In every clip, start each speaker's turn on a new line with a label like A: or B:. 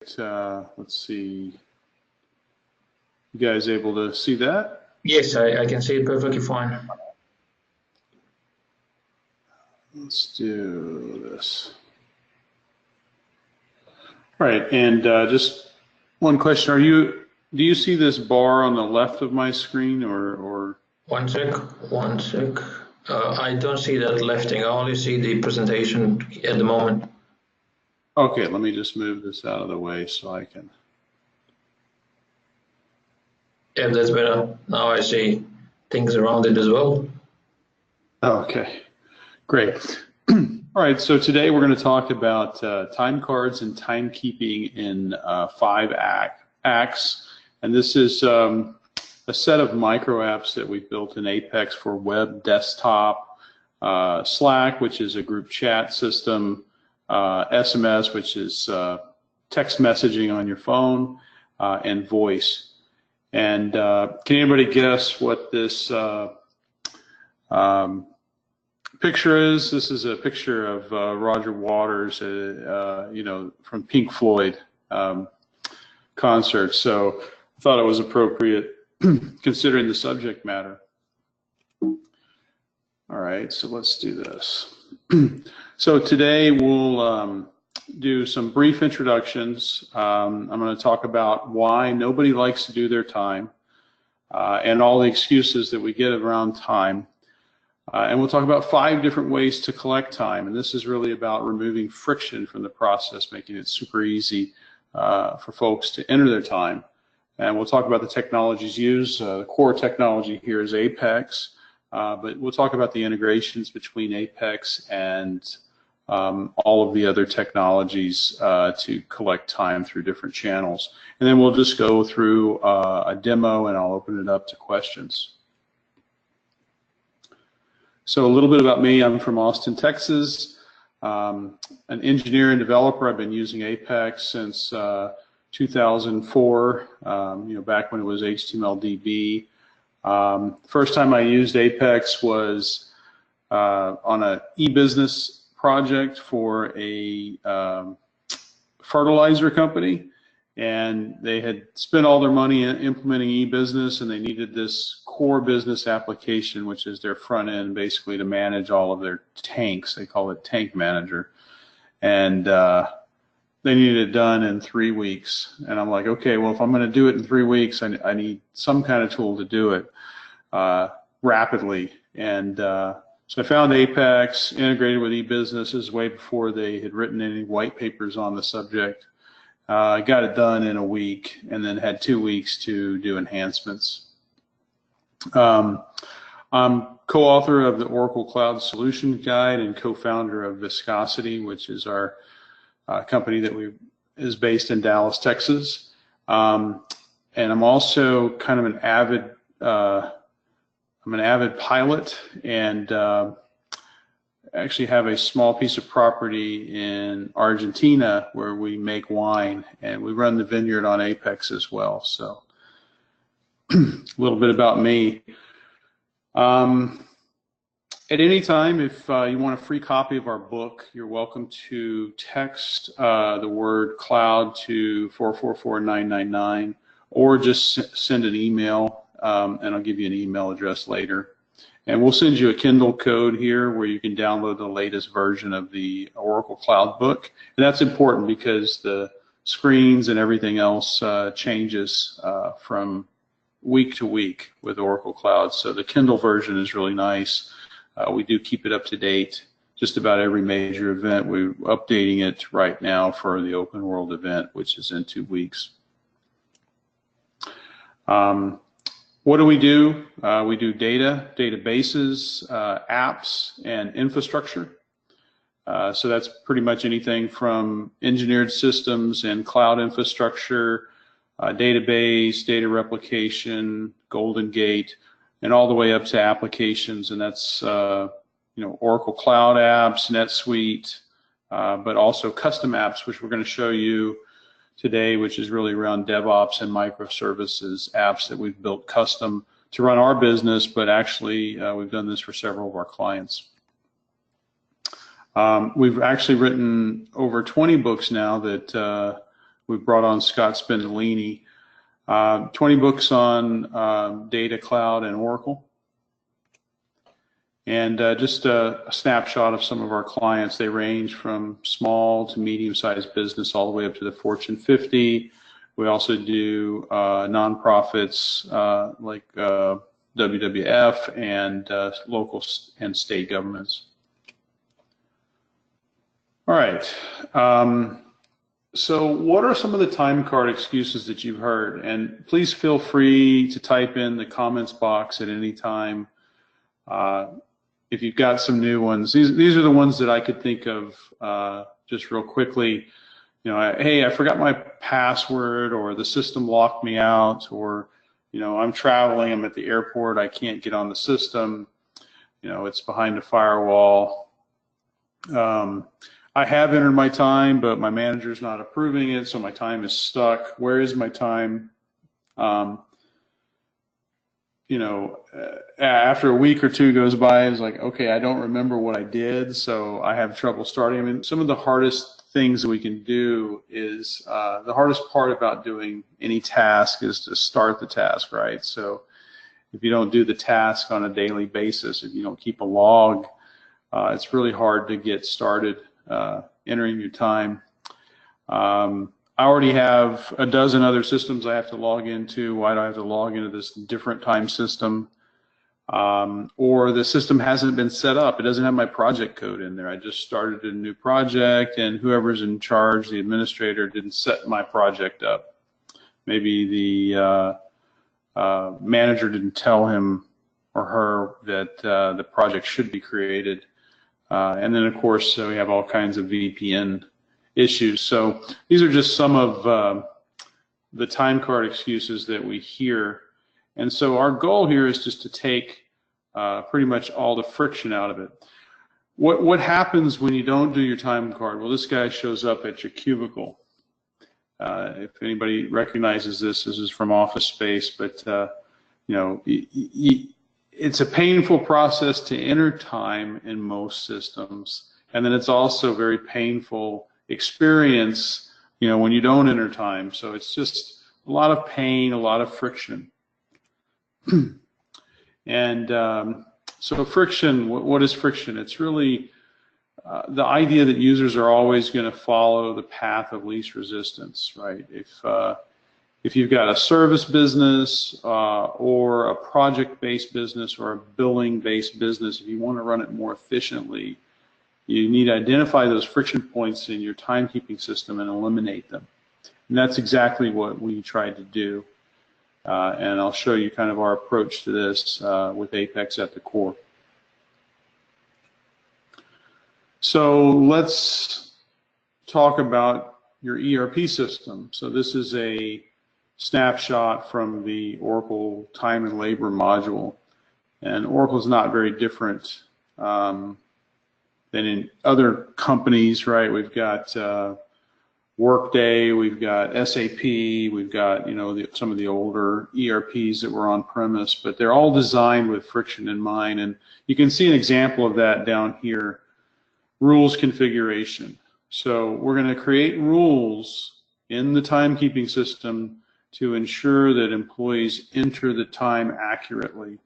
A: Let's see. You guys able to see that?
B: Yes, I can see it perfectly fine.
A: Let's do this. All right, and just one question: do you see this bar on the left of my screen, or?
B: One sec. I don't see that left thing. I only see the presentation at the moment.
A: Okay, let me just move this out of the way so I can.
B: Yeah, that's better. Now I see things around it as well.
A: Okay, great. All right, so today we're going to talk about time cards and timekeeping in 5 acts. And this is a set of microapps that we've built in Apex for web, desktop, Slack, which is a group chat system, SMS, which is text messaging on your phone, and voice. And can anybody guess what this picture is? This is a picture of Roger Waters, you know, from Pink Floyd concert. So I thought it was appropriate considering the subject matter. All right, so let's do this. So today we'll do some brief introductions. I'm going to talk about why nobody likes to do their time and all the excuses that we get around time. And we'll talk about 5 different ways to collect time. And this is really about removing friction from the process, making it super easy for folks to enter their time. And we'll talk about the technologies used. The core technology here is Apex, but we'll talk about the integrations between Apex and all of the other technologies to collect time through different channels. And then we'll just go through a demo, and I'll open it up to questions. So a little bit about me. I'm from Austin, Texas. An engineer and developer. I've been using Apex since 2004, you know, back when it was HTML-DB. First time I used Apex was on an e-business project for a fertilizer company, and they had spent all their money implementing e-business, and they needed this core business application, which is their front end, basically to manage all of their tanks. They call it Tank Manager, and they needed it done in 3 weeks. And I'm like, okay, well, if I'm going to do it in 3 weeks, I need some kind of tool to do it rapidly. And so I found Apex, integrated with e-businesses way before they had written any white papers on the subject. I got it done in a week, and then had 2 weeks to do enhancements. I'm co-author of the Oracle Cloud Solution Guide and co-founder of Viscosity, which is our company that is based in Dallas, Texas. And I'm also kind of an avid pilot, and actually have a small piece of property in Argentina where we make wine, and we run the vineyard on Apex as well. So a little bit about me. At any time, if you want a free copy of our book, you're welcome to text the word cloud to 444-999, or just send an email, and I'll give you an email address later. And we'll send you a Kindle code here where you can download the latest version of the Oracle Cloud book. And that's important because the screens and everything else changes from week to week with Oracle Cloud. So the Kindle version is really nice. We do keep it up to date. Just about every major event, we're updating it right now for the Open World event, which is in 2 weeks. What do? We do data, databases, apps, and infrastructure. So that's pretty much anything from engineered systems and cloud infrastructure, database, data replication, Golden Gate, and all the way up to applications. And that's you know, Oracle Cloud apps, NetSuite, but also custom apps, which we're going to show you today, which is really around DevOps and microservices apps that we've built custom to run our business, but actually we've done this for several of our clients. We've actually written over 20 books now that we brought on Scott Spindolini. 20 books on data, cloud, and Oracle. And just a snapshot of some of our clients. They range from small to medium-sized business all the way up to the Fortune 50. We also do nonprofits like WWF and local and state governments. All right. So what are some of the time card excuses that you've heard? And please feel free to type in the comments box at any time if you've got some new ones. These are the ones that I could think of just real quickly. You know, hey, I forgot my password, or the system locked me out, or, you know, I'm traveling, I'm at the airport, I can't get on the system, you know, it's behind a firewall. I have entered my time, but my manager's not approving it, so my time is stuck. Where is my time? You know, after a week or two goes by, it's like, okay, I don't remember what I did, so I have trouble starting. I mean, some of the hardest things that we can do is, the hardest part about doing any task is to start the task, right? So if you don't do the task on a daily basis, if you don't keep a log, it's really hard to get started entering your time. I already have a dozen other systems I have to log into. Why do I have to log into this different time system? Or the system hasn't been set up. It doesn't have my project code in there. I just started a new project, and whoever's in charge, the administrator, didn't set my project up. Maybe the manager didn't tell him or her that the project should be created. And then, of course, we have all kinds of VPN issues. So these are just some of the time card excuses that we hear. And so our goal here is just to take pretty much all the friction out of it. What happens when you don't do your time card? Well, this guy shows up at your cubicle. If anybody recognizes this is from Office Space, but you know, it's a painful process to enter time in most systems, and then it's also a very painful experience, you know, when you don't enter time. So it's just a lot of pain, a lot of friction. And so friction, what is friction? It's really the idea that users are always going to follow the path of least resistance, right? If you've got a service business or a project-based business or a billing-based business, if you want to run it more efficiently, you need to identify those friction points in your timekeeping system and eliminate them. And that's exactly what we tried to do. And I'll show you kind of our approach to this with Apex at the core. So let's talk about your ERP system. So this is a snapshot from the Oracle Time and Labor module. And Oracle is not very different than in other companies, right? We've got Workday, we've got SAP, we've got, you know, some of the older ERPs that were on premise, but they're all designed with friction in mind. And you can see an example of that down here, rules configuration. So we're going to create rules in the timekeeping system to ensure that employees enter the time accurately.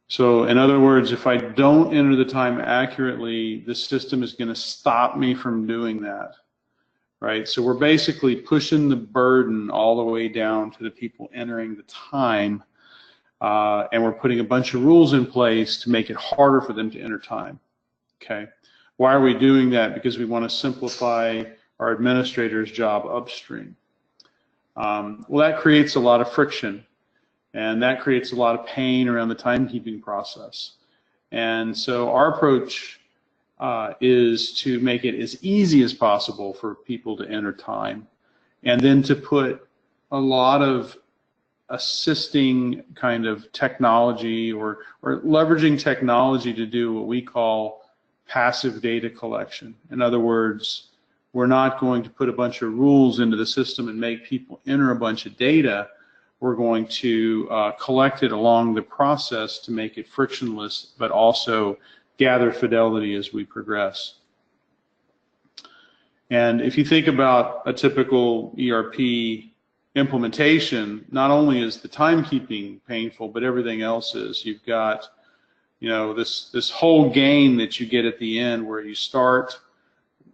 A: So in other words, if I don't enter the time accurately, the system is going to stop me from doing that, right? So we're basically pushing the burden all the way down to the people entering the time, and we're putting a bunch of rules in place to make it harder for them to enter time, okay? Why are we doing that? Because we want to simplify our administrator's job upstream. Well, that creates a lot of friction. And that creates a lot of pain around the timekeeping process. And so our approach is to make it as easy as possible for people to enter time, and then to put a lot of assisting kind of technology or leveraging technology to do what we call passive data collection. In other words, we're not going to put a bunch of rules into the system and make people enter a bunch of data. We're going to collect it along the process to make it frictionless, but also gather fidelity as we progress. And if you think about a typical ERP implementation, not only is the timekeeping painful, but everything else is. You've got, you know, this whole game that you get at the end where you start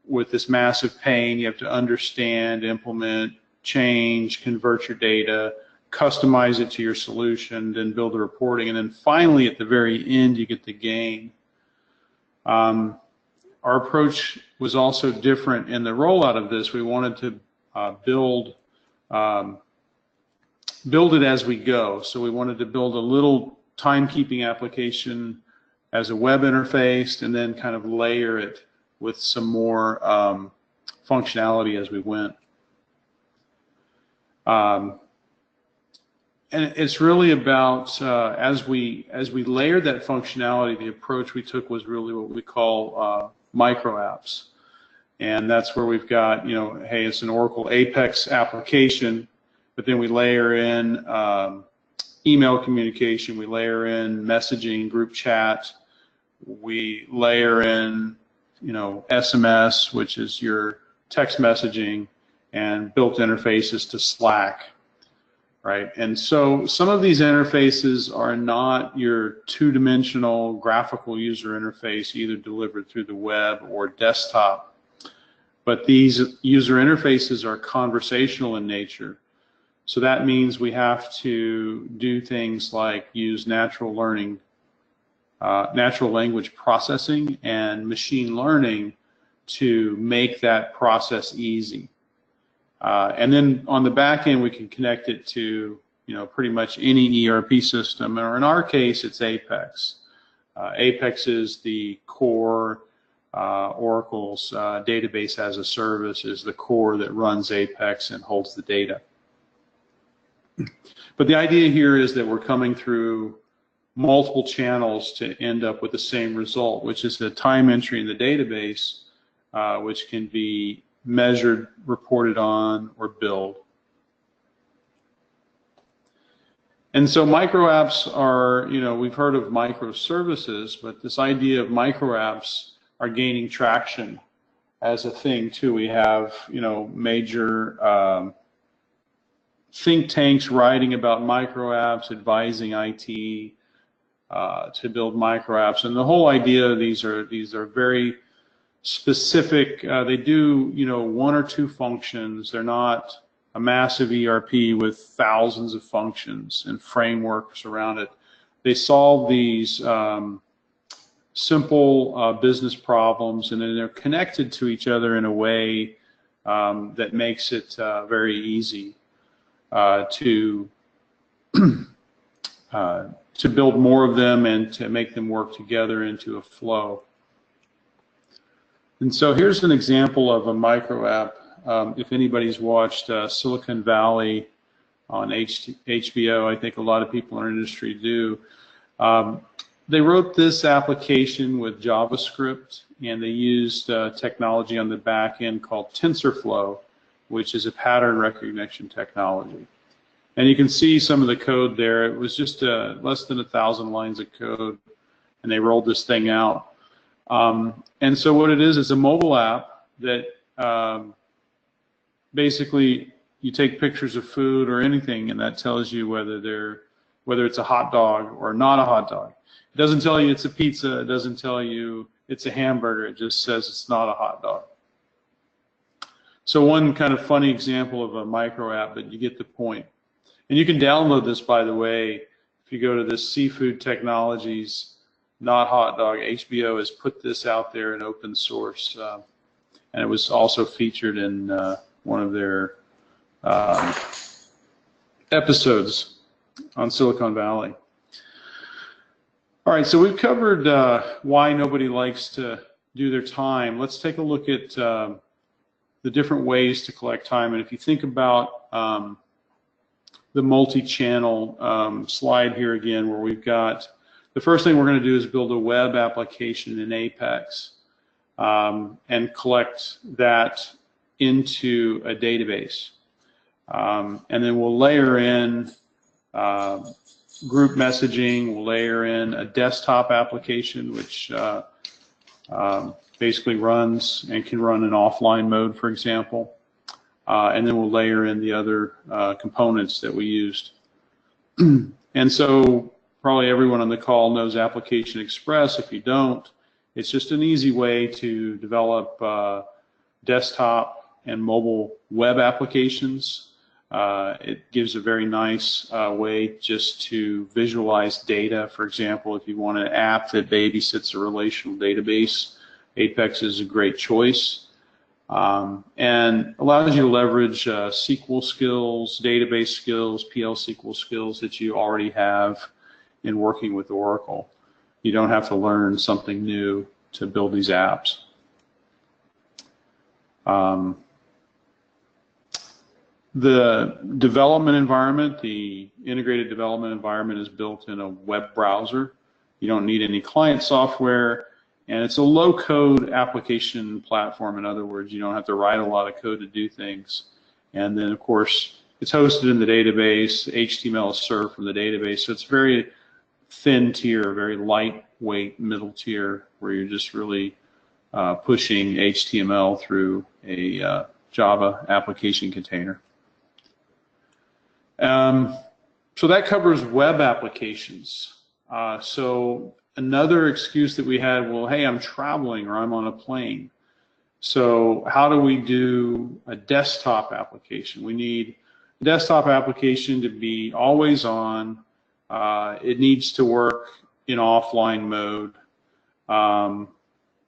A: with this massive pain. You have to understand, implement, change, convert your data, customize it to your solution, then build the reporting, and then finally at the very end you get the gain. Our approach was also different in the rollout of this. We wanted to build it as we go. So we wanted to build a little timekeeping application as a web interface, and then kind of layer it with some more functionality as we went. And it's really about as we layered that functionality, the approach we took was really what we call microapps. And that's where we've got, you know, hey, it's an Oracle Apex application, but then we layer in email communication, we layer in messaging, group chat, we layer in, you know, SMS, which is your text messaging, and built interfaces to Slack, right? And so some of these interfaces are not your two-dimensional graphical user interface, either delivered through the web or desktop, but these user interfaces are conversational in nature. So that means we have to do things like use natural language processing and machine learning to make that process easy. And then on the back end, we can connect it to, you know, pretty much any ERP system, or in our case, it's Apex. Apex is the core. Oracle's database as a service is the core that runs Apex and holds the data. But the idea here is that we're coming through multiple channels to end up with the same result, which is the time entry in the database, which can be measured, reported on, or billed. And so microapps are, you know, we've heard of microservices, but this idea of microapps are gaining traction as a thing too. We have, you know, major think tanks writing about microapps, advising IT to build microapps. And the whole idea of these are very specific. They do, you know, one or two functions. They're not a massive ERP with thousands of functions and frameworks around it. They solve these simple business problems, and then they're connected to each other in a way that makes it very easy to build more of them and to make them work together into a flow. And so here's an example of a microapp. If anybody's watched Silicon Valley on HBO, I think a lot of people in our industry do. They wrote this application with JavaScript, and they used technology on the back end called TensorFlow, which is a pattern recognition technology. And you can see some of the code there. It was just less than 1,000 lines of code, and they rolled this thing out. And so what it is a mobile app that basically you take pictures of food or anything, and that tells you whether it's a hot dog or not a hot dog. It doesn't tell you it's a pizza. It doesn't tell you it's a hamburger. It just says it's not a hot dog. So one kind of funny example of a micro app, but you get the point. And you can download this, by the way, if you go to this Seafood Technologies, not hot dog. HBO has put this out there in open source, and it was also featured in one of their episodes on Silicon Valley. All right, so we've covered why nobody likes to do their time. Let's take a look at the different ways to collect time. And if you think about the multi-channel slide here again, where we've got, the first thing we're going to do is build a web application in Apex and collect that into a database. And then we'll layer in group messaging, we'll layer in a desktop application, which basically runs and can run in offline mode, for example. And then we'll layer in the other components that we used. And so probably everyone on the call knows Application Express. If you don't, it's just an easy way to develop desktop and mobile web applications. It gives a very nice way just to visualize data. For example, if you want an app that babysits a relational database, Apex is a great choice. And allows you to leverage SQL skills, database skills, PL SQL skills that you already have in working with Oracle. You don't have to learn something new to build these apps. The development environment, the integrated development environment, is built in a web browser. You don't need any client software. And it's a low-code application platform. In other words, you don't have to write a lot of code to do things. And then, of course, it's hosted in the database. HTML is served from the database. So it's very thin tier, very lightweight middle tier, where you're just really pushing HTML through a Java application container. So that covers web applications. So another excuse that we had, well, hey, I'm traveling or I'm on a plane. So how do we do a desktop application? We need a desktop application to be always on. It needs to work in offline mode.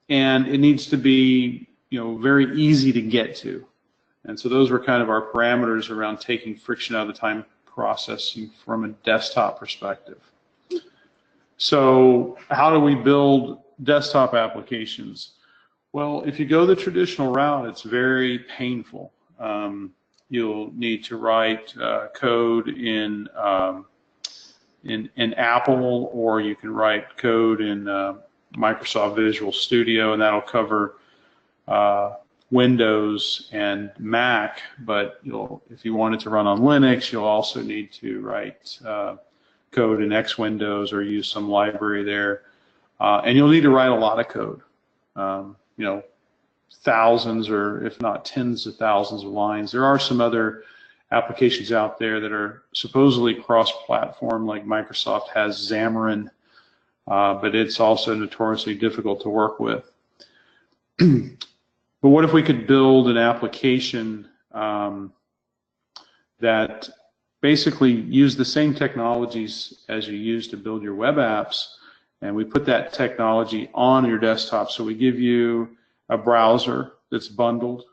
A: And it needs to be, very easy to get to. And so those were kind of our parameters around taking friction out of the time processing from a desktop perspective. So how do we build desktop applications? Well, if you go the traditional route, it's very painful. You'll need to write code in Apple, or you can write code in Microsoft Visual Studio, and that'll cover Windows and Mac. But if you want it to run on Linux, you'll also need to write code in X Windows or use some library there, and you'll need to write a lot of code, thousands or if not tens of thousands of lines. There are some other applications out there that are supposedly cross-platform, like Microsoft has Xamarin, but it's also notoriously difficult to work with. But what if we could build an application that basically use the same technologies as you use to build your web apps, and we put that technology on your desktop? So we give you a browser that's bundled.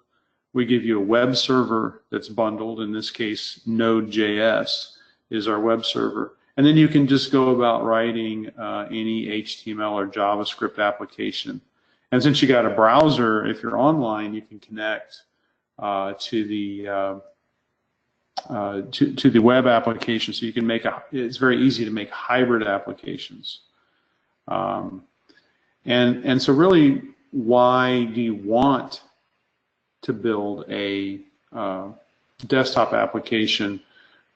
A: We give you a web server that's bundled. In this case, Node.js is our web server. And then you can just go about writing any HTML or JavaScript application. And since you got a browser, if you're online, you can connect to the web application, so you can it's very easy to make hybrid applications. And so really, why do you want to build a desktop application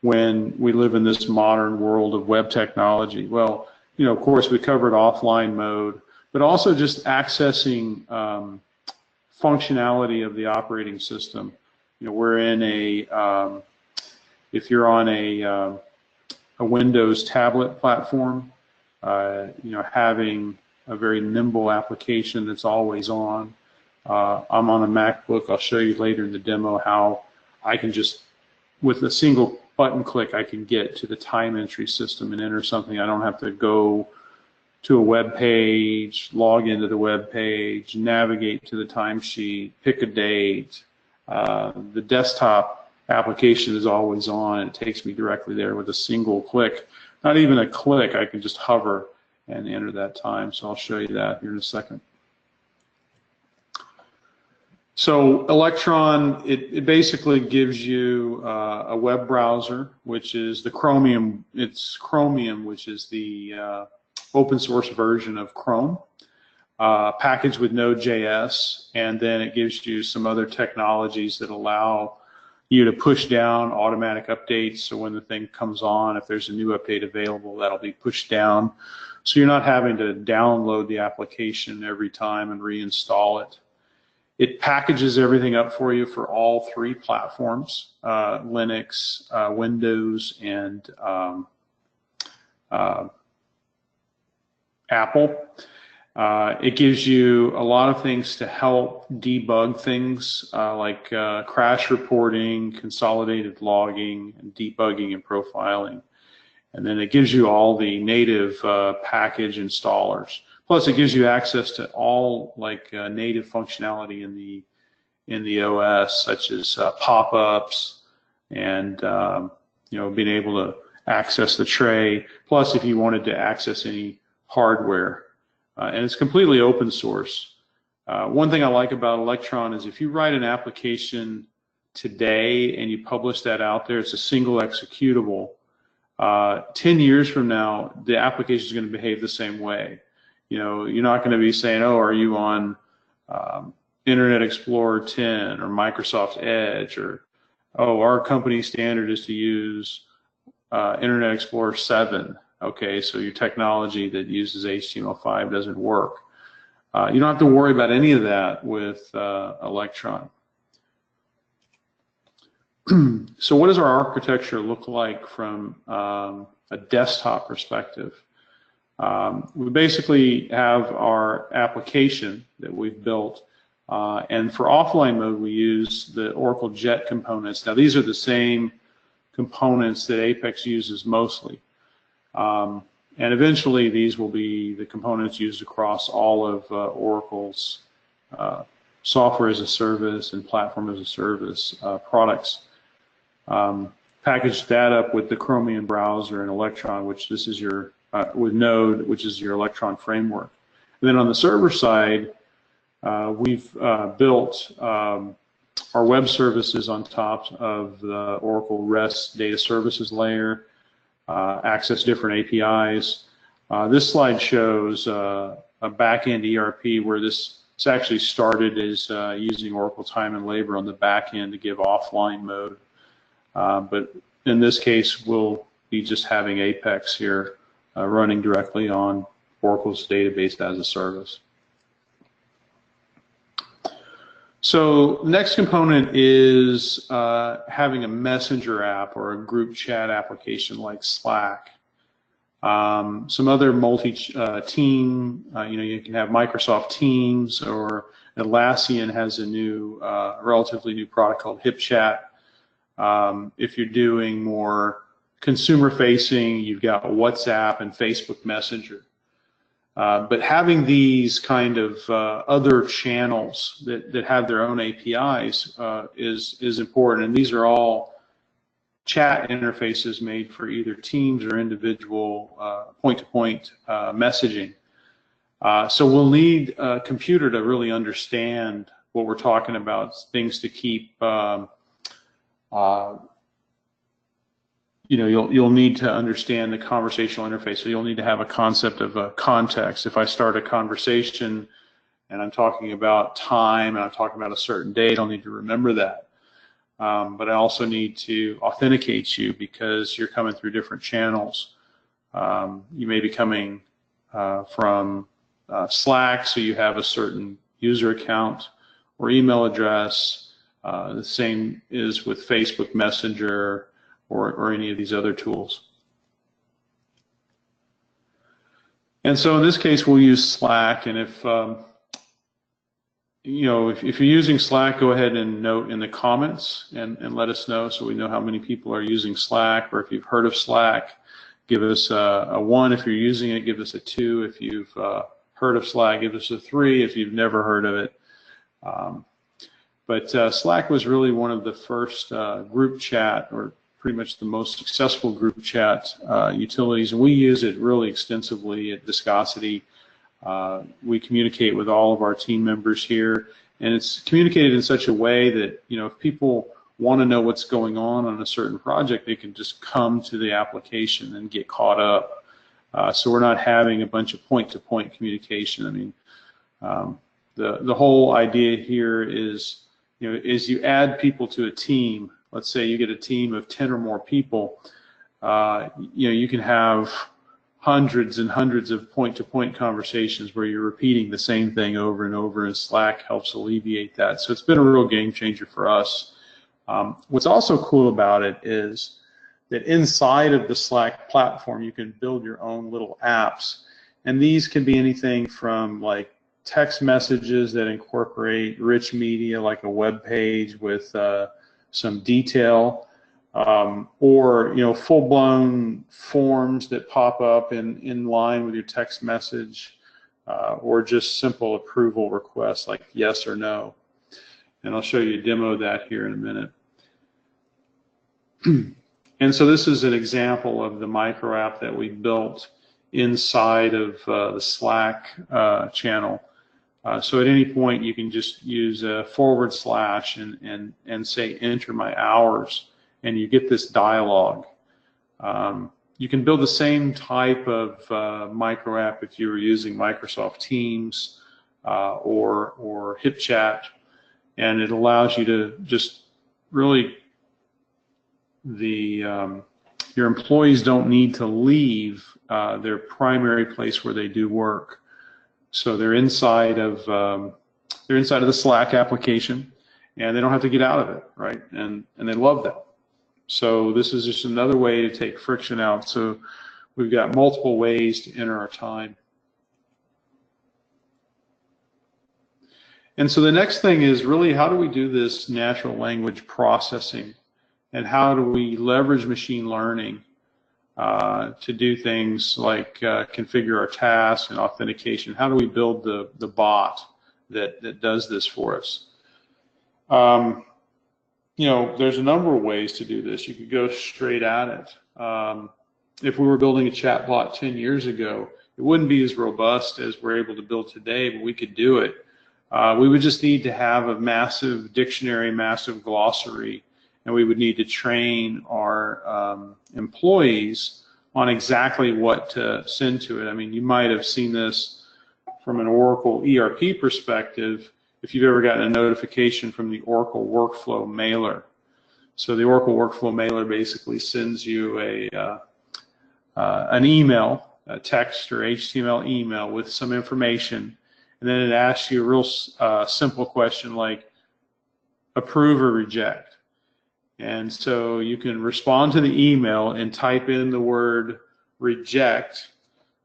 A: when we live in this modern world of web technology? Well, of course, we covered offline mode, but also just accessing functionality of the operating system. We're in if you're on a Windows tablet platform, having a very nimble application that's always on. I'm on a MacBook. I'll show you later in the demo how I can just, with a single button click, I can get to the time entry system and enter something. I don't have to go to a web page, log into the web page, navigate to the timesheet, pick a date. The desktop application is always on. It takes me directly there with a single click. Not even a click, I can just hover and enter that time. So I'll show you that here in a second. So Electron, it basically gives you a web browser, which is the Chromium. It's Chromium, which is the open source version of Chrome, packaged with Node.js, and then it gives you some other technologies that allow you to push down automatic updates. So when the thing comes on, if there's a new update available, that'll be pushed down. So you're not having to download the application every time and reinstall it. It packages everything up for you for all three platforms, Linux, Windows, and Apple. It gives you a lot of things to help debug things like crash reporting, consolidated logging, and debugging and profiling. And then it gives you all the native package installers. Plus, it gives you access to all native functionality in the OS, such as pop-ups and being able to access the tray. Plus, if you wanted to access any hardware, and it's completely open source. One thing I like about Electron is if you write an application today and you publish that out there, it's a single executable. 10 years from now, the application is going to behave the same way. You're not going to be saying, oh, are you on Internet Explorer 10 or Microsoft Edge, or, oh, our company standard is to use Internet Explorer 7. Okay, so your technology that uses HTML5 doesn't work. You don't have to worry about any of that with Electron. So what does our architecture look like from a desktop perspective? We basically have our application that we've built, and for offline mode we use the Oracle Jet components. Now these are the same components that Apex uses mostly, and eventually these will be the components used across all of Oracle's software as a service and platform as a service products. Package that up with the Chromium browser and Electron, which this is your with Node, which is your Electron framework. And then on the server side, we've built our web services on top of the Oracle REST data services layer, access different APIs. This slide shows a back-end ERP where this actually started as using Oracle Time and Labor on the back end to give offline mode. But in this case, we'll be just having Apex here running directly on Oracle's database as a service. So next component is having a messenger app or a group chat application like Slack. Some other multi-team, you can have Microsoft Teams, or Atlassian has a new, relatively new product called HipChat. If you're doing more consumer-facing, you've got WhatsApp and Facebook Messenger. But having these kind of other channels that have their own APIs is important, and these are all chat interfaces made for either teams or individual point-to-point messaging. So we'll need a computer to really understand what we're talking about, things to keep you'll need to understand the conversational interface. So you'll need to have a concept of a context. If I start a conversation and I'm talking about time and I'm talking about a certain date, I'll need to remember that. But I also need to authenticate you because you're coming through different channels. You may be coming from Slack, so you have a certain user account or email address. The same is with Facebook Messenger or any of these other tools. And so in this case, we'll use Slack. And if if you're using Slack, go ahead and note in the comments and let us know so we know how many people are using Slack, or if you've heard of Slack, give us a 1 if you're using it, give us a 2 if you've heard of Slack, give us a 3 if you've never heard of it. But Slack was really one of the first group chat, or pretty much the most successful group chat utilities, and we use it really extensively at Viscosity. We communicate with all of our team members here, and it's communicated in such a way that if people want to know what's going on a certain project, they can just come to the application and get caught up. So we're not having a bunch of point-to-point communication. I mean, the whole idea here is, as you add people to a team, let's say you get a team of 10 or more people, you can have hundreds and hundreds of point-to-point conversations where you're repeating the same thing over and over, and Slack helps alleviate that. So it's been a real game changer for us. What's also cool about it is that inside of the Slack platform, you can build your own little apps. And these can be anything from like text messages that incorporate rich media, like a web page with some detail, or full-blown forms that pop up in line with your text message, or just simple approval requests like yes or no. And I'll show you a demo of that here in a minute. And so this is an example of the micro app that we built inside of the Slack channel. So at any point you can just use a / and say enter my hours, and you get this dialogue. You can build the same type of micro app if you were using Microsoft Teams or HipChat, and it allows you to just really your employees don't need to leave their primary place where they do work. So they're inside of the Slack application, and they don't have to get out of it, right? And they love that. So this is just another way to take friction out. So we've got multiple ways to enter our time. And so the next thing is really, how do we do this natural language processing? And how do we leverage machine learning to do things like configure our tasks and authentication? How do we build the bot that does this for us? There's a number of ways to do this. You could go straight at it. If we were building a chatbot 10 years ago, it wouldn't be as robust as we're able to build today, but we could do it. We would just need to have a massive dictionary, massive glossary, and we would need to train our employees on exactly what to send to it. I mean, you might have seen this from an Oracle ERP perspective if you've ever gotten a notification from the Oracle Workflow Mailer. So the Oracle Workflow Mailer basically sends you an email, a text or HTML email with some information, and then it asks you a real simple question like approve or reject. And so you can respond to the email and type in the word reject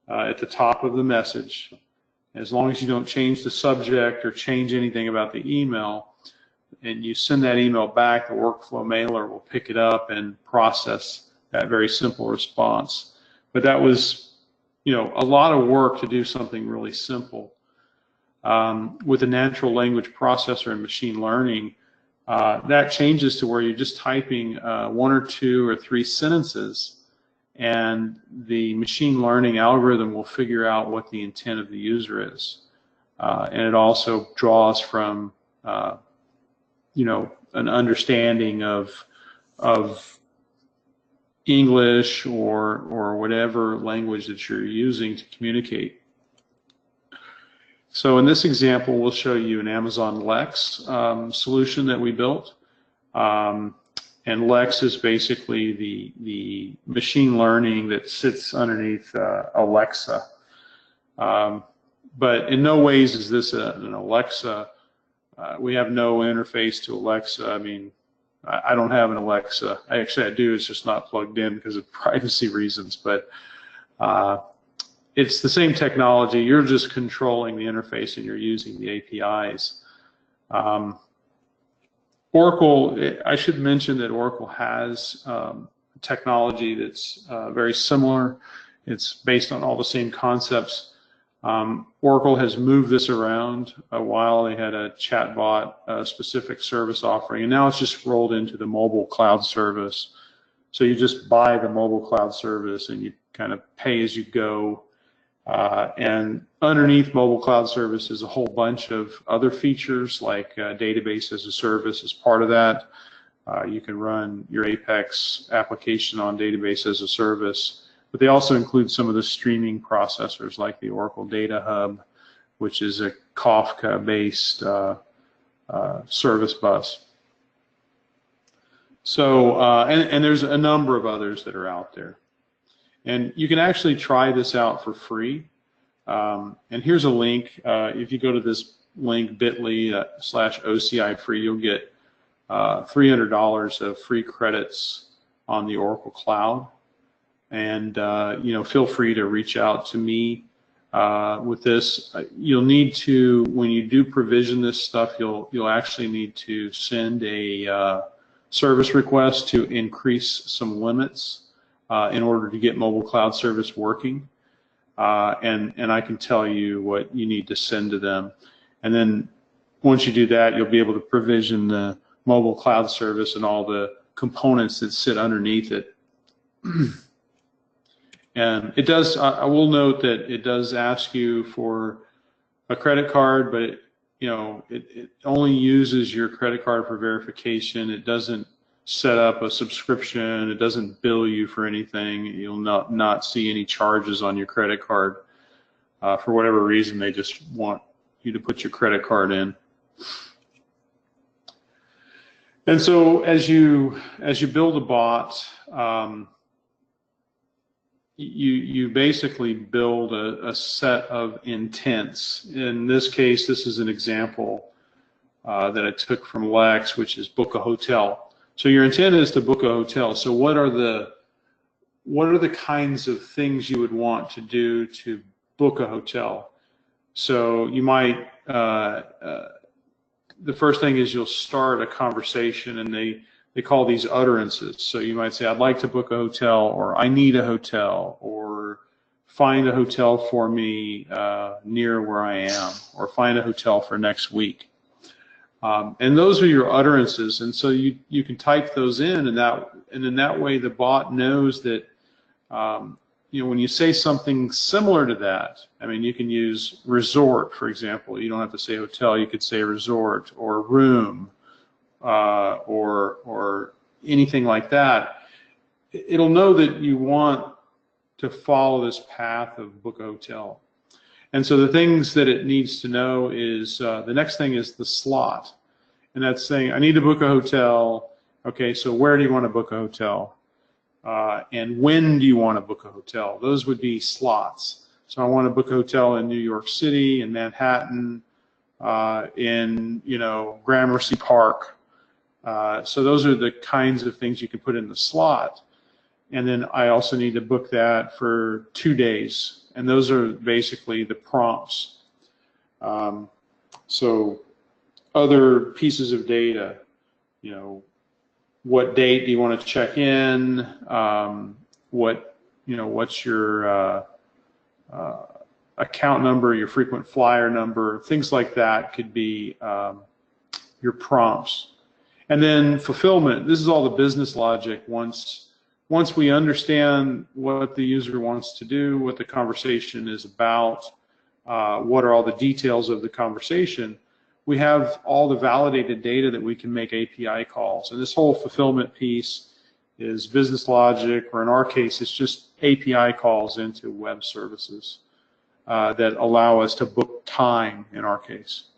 A: at the top of the message. As long as you don't change the subject or change anything about the email, and you send that email back, the workflow mailer will pick it up and process that very simple response. But that was, a lot of work to do something really simple. With a natural language processor and machine learning, that changes to where you're just typing 1 or 2 or 3 sentences, and the machine learning algorithm will figure out what the intent of the user is. And it also draws from, an understanding of English or whatever language that you're using to communicate. So in this example, we'll show you an Amazon Lex solution that we built. And Lex is basically the machine learning that sits underneath Alexa. But in no ways is this an Alexa. We have no interface to Alexa. I mean, I don't have an Alexa. Actually, I do. It's just not plugged in because of privacy reasons. But it's the same technology. You're just controlling the interface and you're using the APIs. Oracle, I should mention that Oracle has technology that's very similar. It's based on all the same concepts. Oracle has moved this around a while. They had a chatbot specific service offering, and now it's just rolled into the mobile cloud service. So you just buy the mobile cloud service and you kind of pay as you go. And underneath mobile cloud service is a whole bunch of other features like database as a service as part of that. You can run your Apex application on database as a service, but they also include some of the streaming processors like the Oracle Data Hub, which is a Kafka-based service bus. So, and there's a number of others that are out there. And you can actually try this out for free. And here's a link. If you go to this link, bit.ly/OCI free, you'll get $300 of free credits on the Oracle Cloud. And you know, feel free to reach out to me with this. You'll need to, when you do provision this stuff, you'll actually need to send a service request to increase some limits in order to get mobile cloud service working. And I can tell you what you need to send to them. And then once you do that, you'll be able to provision the mobile cloud service and all the components that sit underneath it. And it does, I will note that it does ask you for a credit card, but it only uses your credit card for verification. It doesn't set up a subscription. It doesn't bill you for anything. You'll not see any charges on your credit card. For whatever reason, they just want you to put your credit card in. And so as you build a bot, you basically build a set of intents. In this case, this is an example that I took from Lex, which is book a hotel. So your intent is to book a hotel. So what are the kinds of things you would want to do to book a hotel? So you might, the first thing is you'll start a conversation, and they call these utterances. So you might say, I'd like to book a hotel, or I need a hotel, or find a hotel for me near where I am, or find a hotel for next week. And those are your utterances, and so you can type those in, and in that way the bot knows that when you say something similar to that, I mean, you can use resort, for example. You don't have to say hotel. You could say resort or room or anything like that. It'll know that you want to follow this path of book a hotel. And so the things that it needs to know is the next thing is the slot. And that's saying, I need to book a hotel. Okay, so where do you want to book a hotel? And when do you want to book a hotel? Those would be slots. So I want to book a hotel in New York City, in Manhattan, in Gramercy Park. So those are the kinds of things you can put in the slot. And then I also need to book that for 2 days. And those are basically the prompts. So other pieces of data, what date do you want to check in? What's your account number, your frequent flyer number, things like that could be your prompts. And then fulfillment. This is all the business logic. Once we understand what the user wants to do, what the conversation is about, what are all the details of the conversation, we have all the validated data that we can make API calls. And this whole fulfillment piece is business logic, or in our case, it's just API calls into web services that allow us to book time in our case.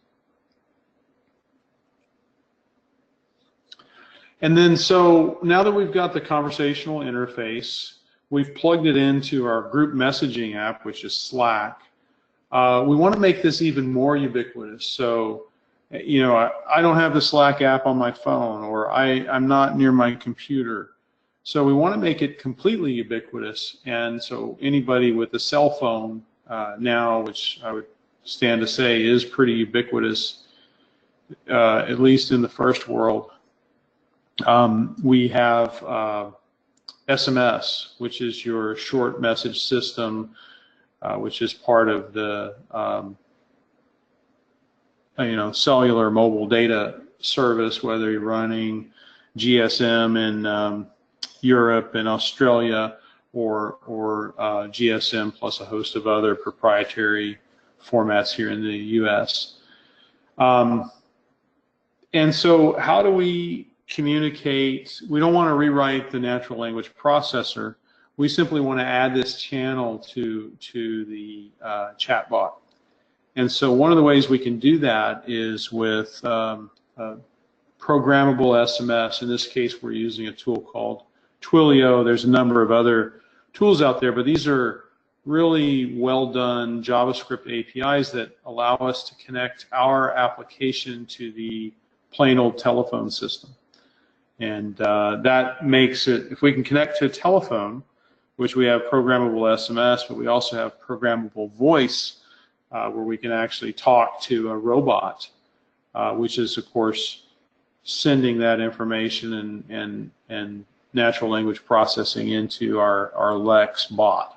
A: And then so now that we've got the conversational interface, we've plugged it into our group messaging app, which is Slack. We want to make this even more ubiquitous. So, I don't have the Slack app on my phone, or I'm not near my computer. So we want to make it completely ubiquitous. And so anybody with a cell phone now, which I would stand to say is pretty ubiquitous, at least in the first world, we have SMS, which is your short message system, which is part of the cellular mobile data service, whether you're running GSM in Europe and Australia, or GSM plus a host of other proprietary formats here in the US. And so how do we communicate? We don't want to rewrite the natural language processor. We simply want to add this channel to the chatbot. And so one of the ways we can do that is with programmable SMS. In this case, we're using a tool called Twilio. There's a number of other tools out there, but these are really well done JavaScript APIs that allow us to connect our application to the plain old telephone system. And that makes it, if we can connect to a telephone, which we have programmable SMS, but we also have programmable voice, where we can actually talk to a robot, which is, of course, sending that information and natural language processing into our Lex bot.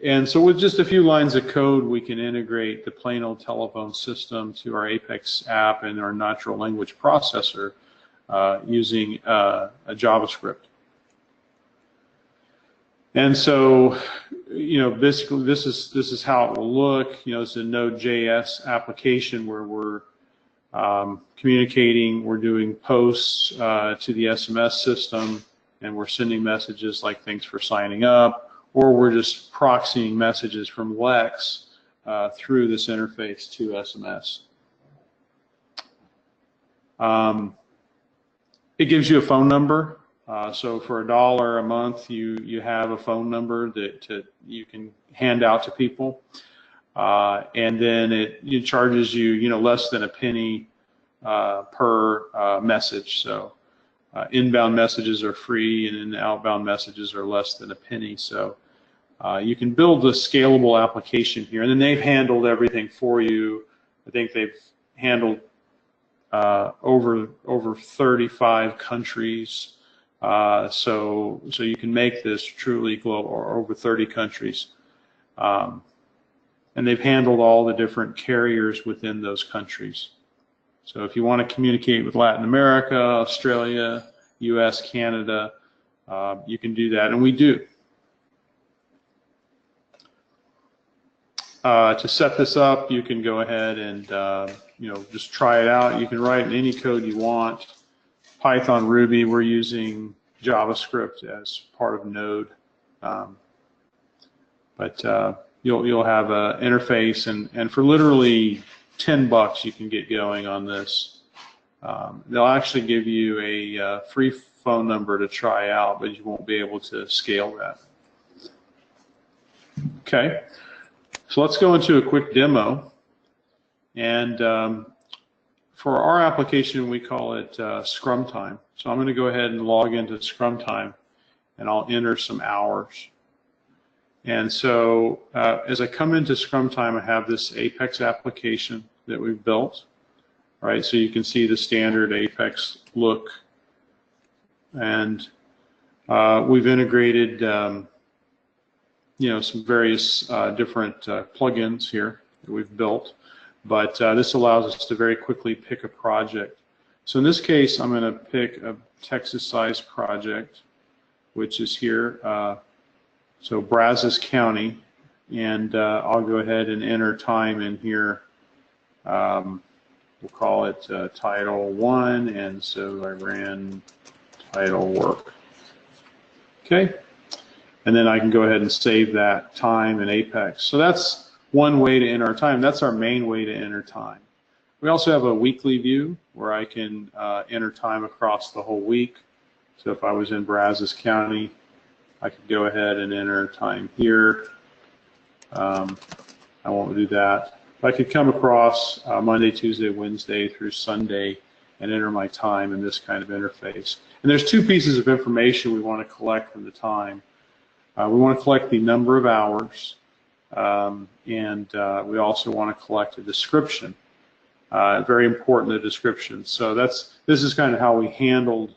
A: And so with just a few lines of code, we can integrate the plain old telephone system to our Apex app and our natural language processor using a JavaScript. And so, you know, basically this is how it will look. You know, it's a Node.js application where we're communicating, we're doing posts to the SMS system, and we're sending messages like thanks for signing up, or we're just proxying messages from Lex through this interface to SMS. It gives you a phone number. So for $1 a month, you have a phone number that you can hand out to people, and then it charges you, less than a penny per message. So inbound messages are free, and then outbound messages are less than a penny. So you can build a scalable application here, and then they've handled everything for you. I think they've handled over 35 countries. So you can make this truly global, or over 30 countries. And they've handled all the different carriers within those countries. So if you want to communicate with Latin America, Australia, US, Canada, you can do that, and we do. To set this up, you can go ahead and just try it out. You can write in any code you want. Python, Ruby, we're using JavaScript as part of Node. But you'll have an interface, and for literally $10 you can get going on this. They'll actually give you a free phone number to try out, but you won't be able to scale that. Okay, so let's go into a quick demo. And for our application, we call it Scrum Time. So I'm going to go ahead and log into Scrum Time, and I'll enter some hours. And so as I come into Scrum Time, I have this Apex application that we've built. All right, so you can see the standard Apex look. And we've integrated some various different plugins here that we've built. But this allows us to very quickly pick a project. So in this case, I'm going to pick a Texas-sized project, which is here, so Brazos County, and I'll go ahead and enter time in here. We'll call it Title 1, and so I ran title work. Okay, and then I can go ahead and save that time in Apex. So that's one way to enter our time. That's our main way to enter time. We also have a weekly view where I can enter time across the whole week. So if I was in Brazos County, I could go ahead and enter time here. I won't do that. I could come across Monday, Tuesday, Wednesday through Sunday and enter my time in this kind of interface. And there's two pieces of information we want to collect from the time. We want to collect the number of hours, and we also want to collect a description. Very important, the description. So this is kind of how we handled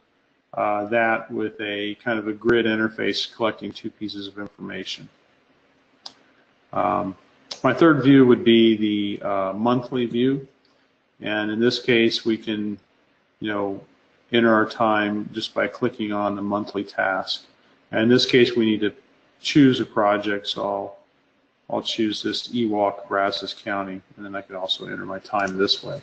A: that with a kind of a grid interface collecting two pieces of information. My third view would be the monthly view, and in this case we can enter our time just by clicking on the monthly task. And in this case we need to choose a project, so I'll choose this Ewok Brazos County, and then I can also enter my time this way.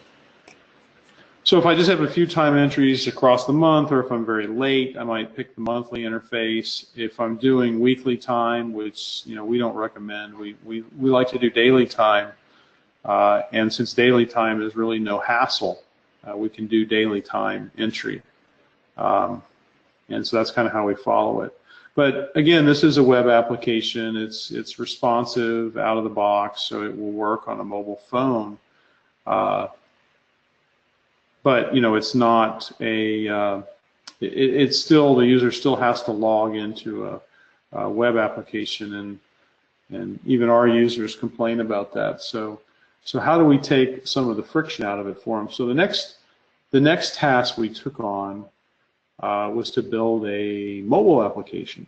A: So if I just have a few time entries across the month, or if I'm very late, I might pick the monthly interface. If I'm doing weekly time, which we don't recommend, we like to do daily time, and since daily time is really no hassle, we can do daily time entry. And so that's kind of how we follow it. But again, this is a web application. It's responsive out of the box, so it will work on a mobile phone. But you know, it's not a. It's still, the user still has to log into a web application, and even our users complain about that. So how do we take some of the friction out of it for them? So the next task we took on was to build a mobile application.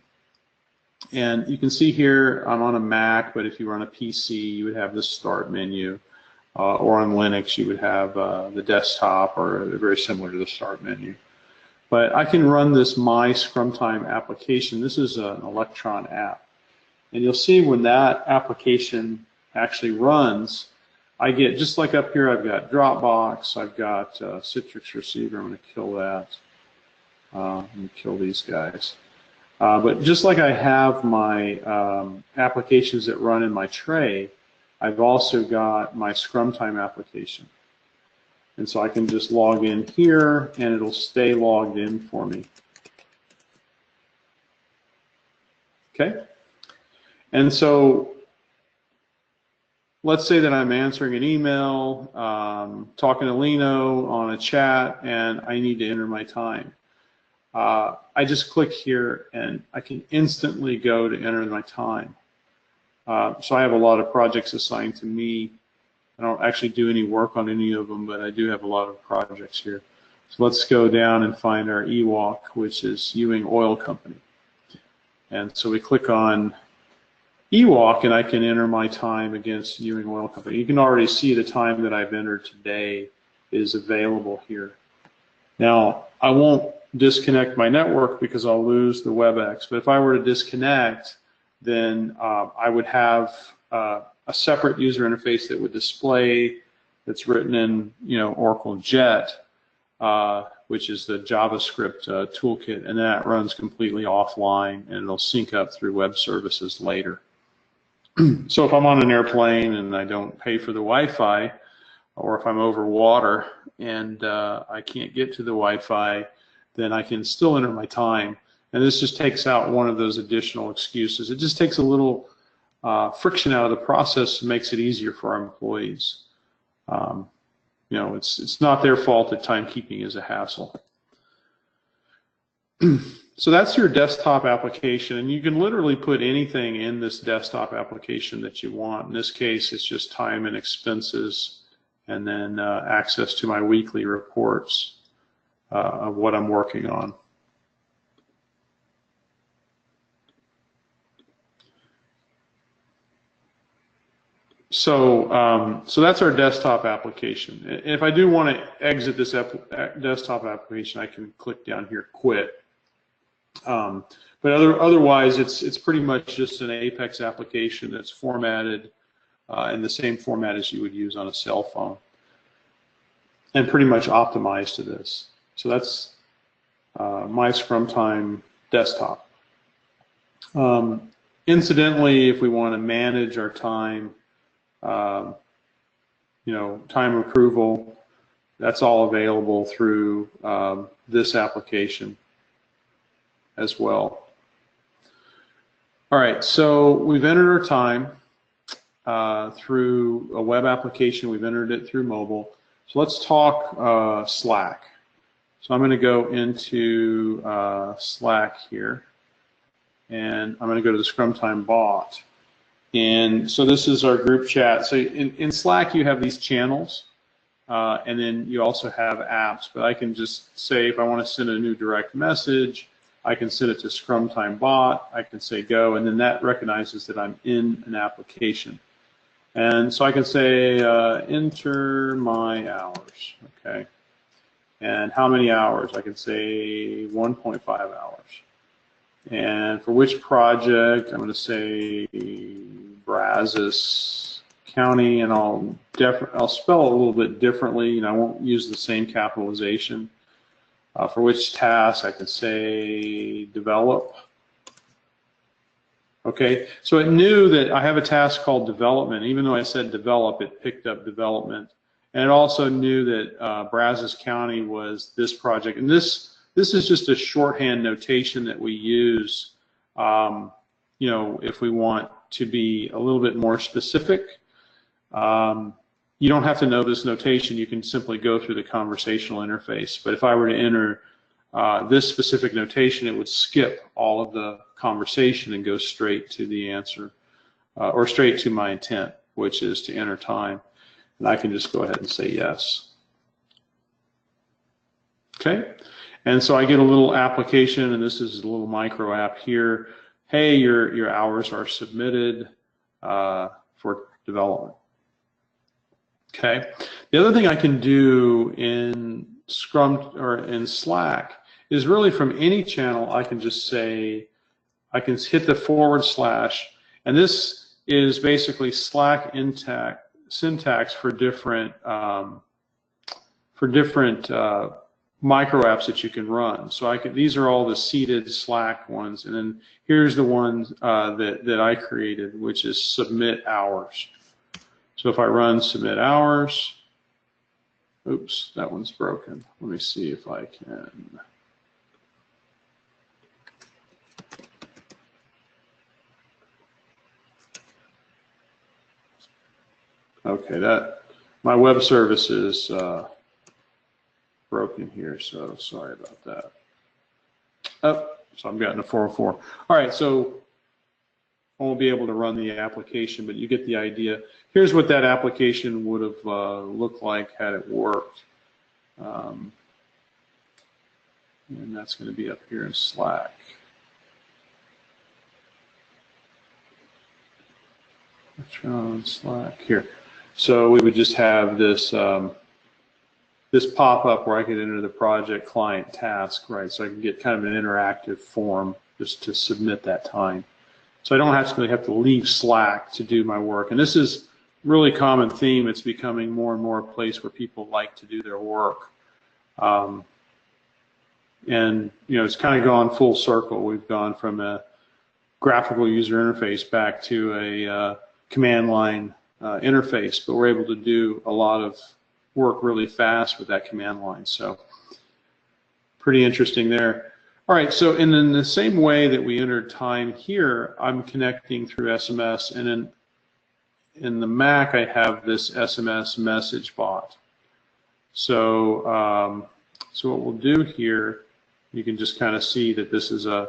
A: And you can see here I'm on a Mac, but if you were on a PC, you would have the start menu. Or on Linux, you would have the desktop, or very similar to the start menu. But I can run this My Scrum Time application. This is an Electron app. And you'll see when that application actually runs, I get, just like up here, I've got Dropbox, I've got Citrix Receiver. I'm going to kill that. Let me kill these guys. But just like I have my applications that run in my tray, I've also got my Scrum Time application. And so I can just log in here, and it'll stay logged in for me. Okay? And so let's say that I'm answering an email, talking to Lino on a chat, and I need to enter my time. I just click here, and I can instantly go to enter my time. So I have a lot of projects assigned to me. I don't actually do any work on any of them, but I do have a lot of projects here. So let's go down and find our EWOC, which is Ewing Oil Company. And so we click on EWOC, and I can enter my time against Ewing Oil Company. You can already see the time that I've entered today is available here. Now, I won't disconnect my network because I'll lose the WebEx, but if I were to disconnect, then I would have a separate user interface that would display, that's written in, you know, Oracle Jet, which is the JavaScript toolkit, and that runs completely offline, and it'll sync up through web services later. So if I'm on an airplane and I don't pay for the Wi-Fi, or if I'm over water and I can't get to the Wi-Fi, then I can still enter my time. And this just takes out one of those additional excuses. It just takes a little friction out of the process and makes it easier for our employees. You know, it's not their fault that timekeeping is a hassle. So that's your desktop application, and you can literally put anything in this desktop application that you want. In this case, it's just time and expenses, and then access to my weekly reports of what I'm working on. So, so that's our desktop application. If I do want to exit this desktop application, I can click down here, quit. But otherwise, it's pretty much just an Apex application that's formatted in the same format as you would use on a cell phone, and pretty much optimized to this. So that's my Scrum Time desktop. Incidentally, if we want to manage our time, you know, time approval, that's all available through this application as well. All right, so we've entered our time through a web application. We've entered it through mobile. So let's talk Slack. So I'm going to go into Slack here, and I'm going to go to the Scrum Time bot. And so this is our group chat. So in Slack, you have these channels, and then you also have apps. But I can just say, if I want to send a new direct message, I can send it to Scrum Time bot. I can say go, and then that recognizes that I'm in an application. And so I can say enter my hours, okay? And how many hours? I can say 1.5 hours. And for which project? I'm going to say Brazos County, and I'll spell it a little bit differently. You know, I won't use the same capitalization. For which task? I can say develop. Okay, so it knew that I have a task called development. Even though I said develop, it picked up development. And it also knew that Brazos County was this project. And this is just a shorthand notation that we use, you know, if we want to be a little bit more specific. You don't have to know this notation. You can simply go through the conversational interface. But if I were to enter this specific notation, it would skip all of the conversation and go straight to the answer, or straight to my intent, which is to enter time. And I can just go ahead and say yes. Okay, and so I get a little application, and this is a little micro app here. Hey, your hours are submitted for development. Okay, the other thing I can do in Scrum or in Slack is really from any channel. I can just say, I can hit the / and this is basically Slack syntax for different micro apps that you can run. So these are all the seeded Slack ones, and then here's the ones that I created, which is submit hours. So if I run submit hours, oops, that one's broken. Let me see if I can. Okay, my web service is broken here, so sorry about that. Oh, so I'm getting a 404. All right, so I won't be able to run the application, but you get the idea. Here's what that application would have looked like had it worked. And that's going to be up here in Slack. Let's run Slack here. So we would just have this this pop-up where I could enter the project client task, right? So I can get kind of an interactive form just to submit that time. So I don't actually have to leave Slack to do my work. And this is really common theme. It's becoming more and more a place where people like to do their work. And you know, it's kind of gone full circle. We've gone from a graphical user interface back to a command line interface, but we're able to do a lot of work really fast with that command line. So pretty interesting there. All right, so in the same way that we entered time here, I'm connecting through SMS, and in the Mac I have this SMS message bot. So so what we'll do here, you can just kind of see that this is a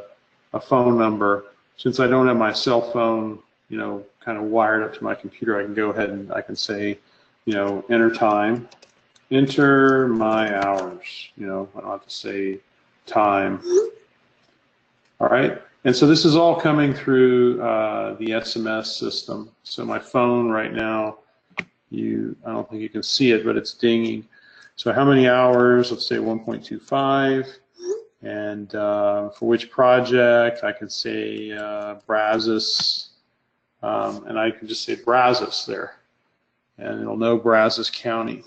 A: phone number. Since I don't have my cell phone, you know, kind of wired up to my computer, I can go ahead and I can say, you know, enter time, enter my hours. You know, I don't have to say time. All right, and so this is all coming through the SMS system. So my phone right now, I don't think you can see it, but it's dinging. So how many hours? Let's say 1.25. And for which project? I could say Brazos, and I can just say Brazos there, and it'll know Brazos County.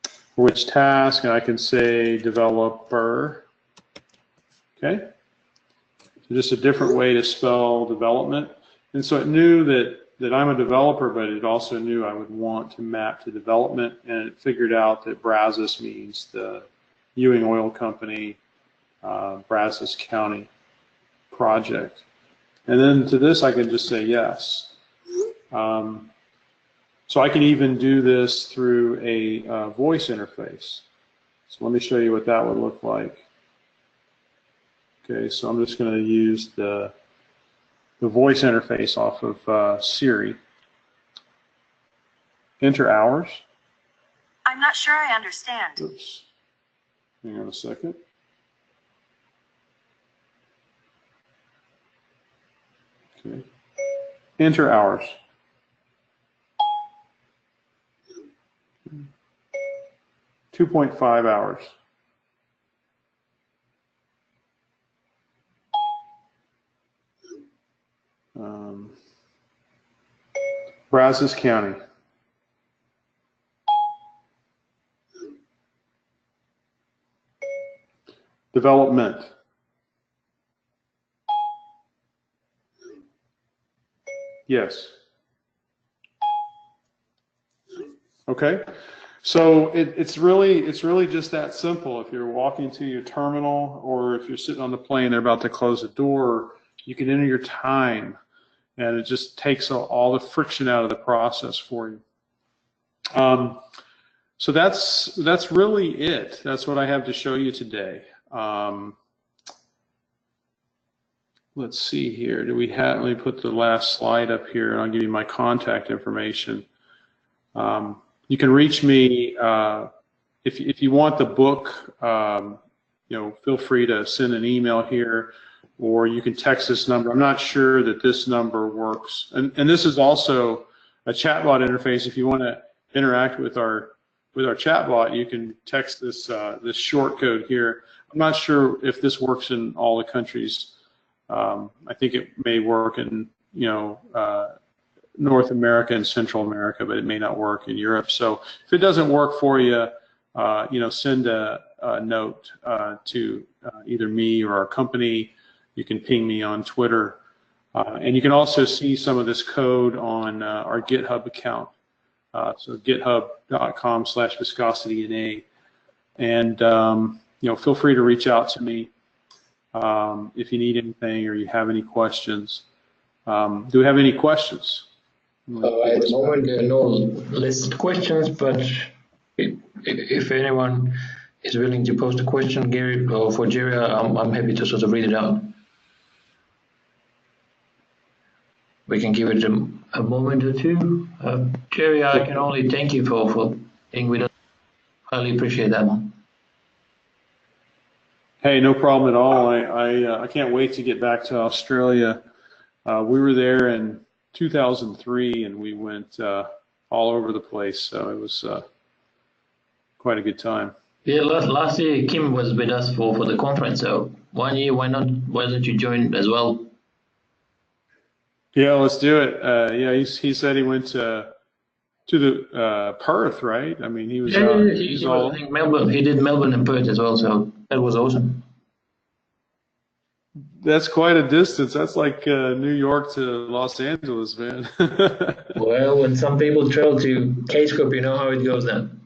A: For which task? And I can say developer. Okay, so just a different way to spell development. And so it knew that I'm a developer, but it also knew I would want to map to development, and it figured out that Brazos means the Ewing Oil Company, Brazos County project. And then to this I can just say yes. So I can even do this through a voice interface. So let me show you what that would look like. Okay, so I'm just going to use the voice interface off of Siri. Enter hours.
C: I'm not sure I understand.
A: Oops. Hang on a second. Okay. Enter hours. $2.5 hours. Brazos County. Development. Yes. Okay. So it's really just that simple. If you're walking to your terminal, or if you're sitting on the plane, they're about to close the door, you can enter your time, and it just takes all the friction out of the process for you. So that's really it. That's what I have to show you today. Let's see here. Do we have? Let me put the last slide up here, and I'll give you my contact information. You can reach me if you want the book. Feel free to send an email here, or you can text this number. I'm not sure that this number works, and this is also a chatbot interface. If you want to interact with our chatbot, you can text this this short code here. I'm not sure if this works in all the countries. I think it may work in North America and Central America, but it may not work in Europe. So if it doesn't work for you, send a note to either me or our company. You can ping me on Twitter, and you can also see some of this code on our GitHub account. So github.com/viscosityna, and feel free to reach out to me if you need anything or you have any questions. Do we have any questions?
B: At the moment, there are no listed questions, but if anyone is willing to post a question, Gary, or for Jerry, I'm happy to sort of read it out. We can give it a moment or two. Jerry, I can only thank you for being with us. Highly appreciate that one.
A: Hey, no problem at all. I can't wait to get back to Australia. We were there in 2003, and we went all over the place, so it was quite a good time.
B: Yeah, last year Kim was with us for the conference, so one year, why don't you join as well?
A: Yeah, let's do it. Yeah, he said he went to the Perth, right? I mean, he was.
B: Yeah, he was, I think, Melbourne. He did Melbourne and Perth as well, so that was awesome.
A: That's quite a distance. That's like New York to Los Angeles, man.
B: Well, when some people travel to K-Scope, you know how it goes then.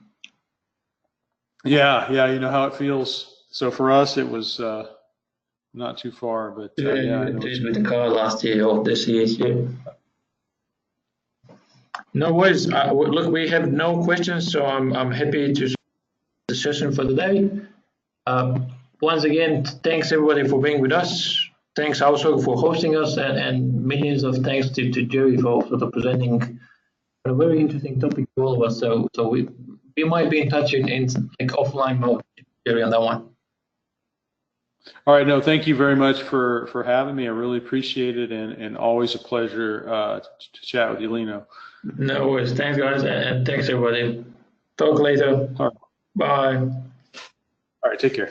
A: Yeah, you know how it feels. So for us, it was not too far, but yeah. I
B: did with the car last year or this year. Yeah. No worries. Look, we have no questions, so I'm happy to the session for the day. Once again, thanks everybody for being with us. Thanks also for hosting us, and millions of thanks to Jerry for sort of presenting a very interesting topic to all of us. So we might be in touch in like offline mode, Jerry, on that one.
A: All right, no, thank you very much for having me. I really appreciate it, and always a pleasure to chat with you, Lino.
B: No worries. Thanks, guys, and thanks everybody. Talk later.
A: All right.
B: Bye.
A: All right, take care.